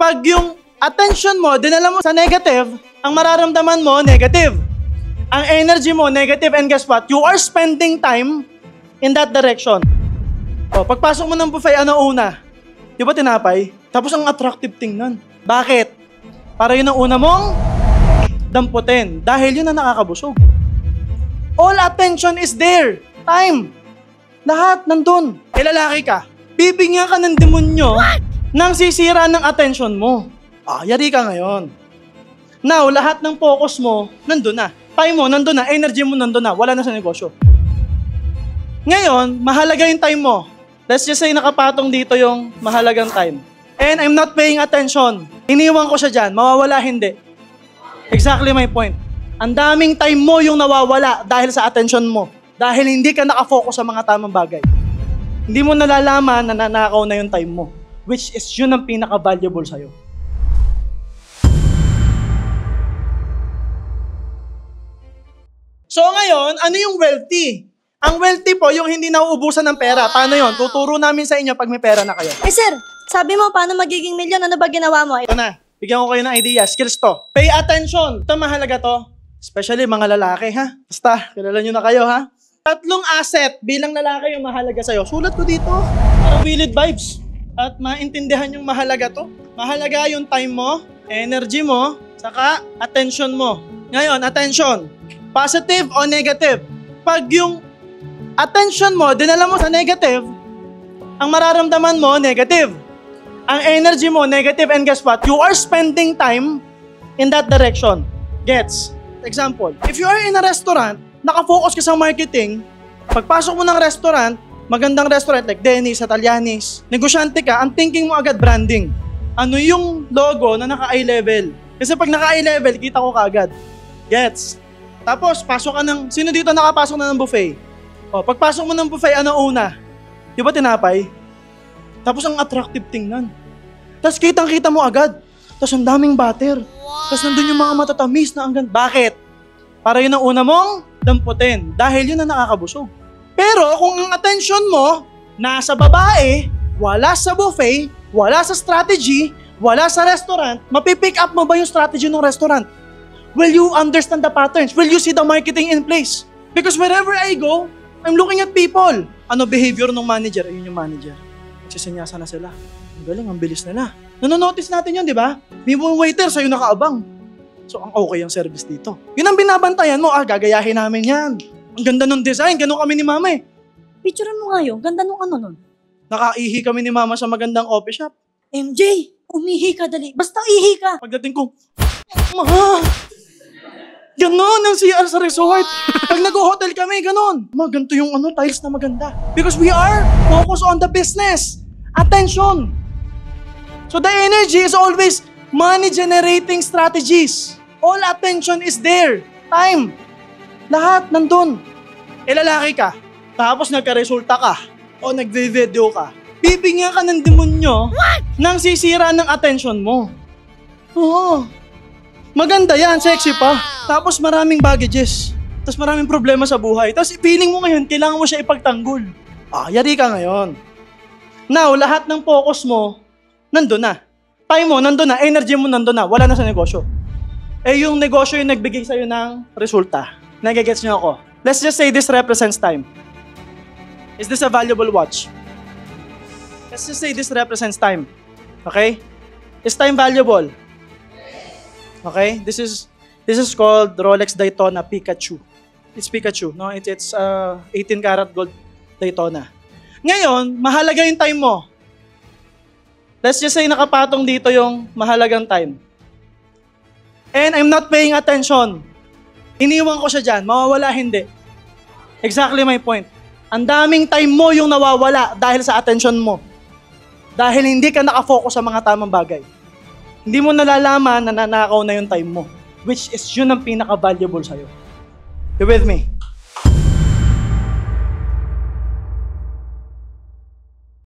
Pag yung attention mo, dinala mo sa negative, ang mararamdaman mo, negative. Ang energy mo, negative, and guess what? You are spending time in that direction. O, pagpasok mo ng buffet, ano una? Di ba tinapay? Tapos ang attractive tingnan. Bakit? Para yun ang una mong damputin. Dahil yun ang nakakabusog. All attention is there. Time. Lahat nandun. Lalaki ka. Bibigyan ka ng demonyo nang sisira ng attention mo. Yari ka ngayon. Now, lahat ng focus mo, nandun na. Time mo, nandun na. Energy mo, nandun na. Wala na sa negosyo. Ngayon, mahalaga yung time mo. Let's just say nakapatong dito yung mahalagang time. And I'm not paying attention. Iniwan ko siya dyan. Mawawala, hindi. Exactly my point. Ang daming time mo yung nawawala dahil sa attention mo. Dahil hindi ka nakafocus sa mga tamang bagay. Hindi mo nalalaman na nanakaw na yung time mo. Which is yun ang pinaka-valuable sa'yo. So ngayon, ano yung wealthy? Ang wealthy po, yung hindi nauubusan ng pera. Paano yon? Tuturo namin sa inyo pag may pera na kayo. Sir, sabi mo, paano magiging milyon? Ano ba ginawa mo? Ito na, bigyan ko kayo ng idea. Skills to. Pay attention. Ito mahalaga to. Especially mga lalaki, ha? Basta, kilala nyo na kayo, ha? 3 asset bilang lalaki yung mahalaga sa'yo. Sulat ko dito. Para willed vibes. At maintindihan yung mahalaga to. Mahalaga yung time mo, energy mo, saka attention mo. Ngayon, attention. Positive o negative? Pag yung attention mo, dinala mo sa negative, ang mararamdaman mo, negative. Ang energy mo, negative, and guess what? You are spending time in that direction. Gets? Example, if you are in a restaurant, nakafocus ka sa marketing, pagpasok mo ng restaurant, magandang restaurant like Denny's, Italianis, negosyante ka, ang thinking mo agad branding. Ano yung logo na naka-eye level? Kasi pag naka-eye level, kita ko kaagad. Gets? Tapos, pasok ka ng, sino dito nakapasok na ng buffet? Pagpasok mo ng buffet, ano una? Di ba tinapay? Tapos ang attractive tingnan. Tapos kitang-kita mo agad. Tapos ang daming butter. Tapos nandun yung mga matatamis na ang ganda. Bakit? Para yun ang una mong damputin. Dahil yun ang nakakabusog. Pero kung ang attention mo, nasa babae, wala sa buffet, wala sa strategy, wala sa restaurant, mapipick up mo ba yung strategy ng restaurant? Will you understand the patterns? Will you see the marketing in place? Because wherever I go, I'm looking at people. Ano behavior ng manager? Ayun yung manager. Nagsisenyasa na sila. Ang galing, ang bilis nila. Nanonotice natin yun, di ba? May mga waiter sa'yo nakaabang. So, ang okay ang service dito. Yun ang binabantayan mo. Gagayahin namin yan. Ang ganda ng design. Ganun kami ni mama eh. Picturean mo nga yun. Ganda nung ano nun. Nakaihi kami ni mama sa magandang coffee shop. MJ, umihi ka dali. Basta ihi ka. Pagdating ko, Ma! Ganon ang CR sa resort. Pag nag-hotel kami, ganon. Ganito yung tiles na maganda. Because we are focused on the business. Attention. So the energy is always money-generating strategies. All attention is there. Time. Lahat nandun. Lalaki ka. Tapos nagka-resulta ka. O nagve-video ka. Bibigyan ka ng demonyo nang sisira ng attention mo. Oo. Maganda yan, sexy pa. Tapos maraming baggages. Tapos maraming problema sa buhay. Tapos feeling mo ngayon, kailangan mo siya ipagtanggol. Yari ka ngayon. Now, lahat ng focus mo, nandun na. Time mo, nandun na. Energy mo, nandun na. Wala na sa negosyo. Yung negosyo yung nagbigay sa'yo ng resulta. Nagigets niyo ako. Let's just say this represents time. Is this a valuable watch? Let's just say this represents time. Okay? Is time valuable? Okay, this is called Rolex Daytona Pikachu. It's Pikachu, no? It's 18 karat gold Daytona. Ngayon, mahalaga yung time mo. Let's just say nakapatong dito yung mahalagang time. And I'm not paying attention. Iniwan ko siya dyan, mawawala, hindi. Exactly my point. Ang daming time mo yung nawawala dahil sa attention mo. Dahil hindi ka nakafocus sa mga tamang bagay. Hindi mo nalalaman na nanakaw na yung time mo. Which is yun ang pinaka-valuable sa'yo. You with me?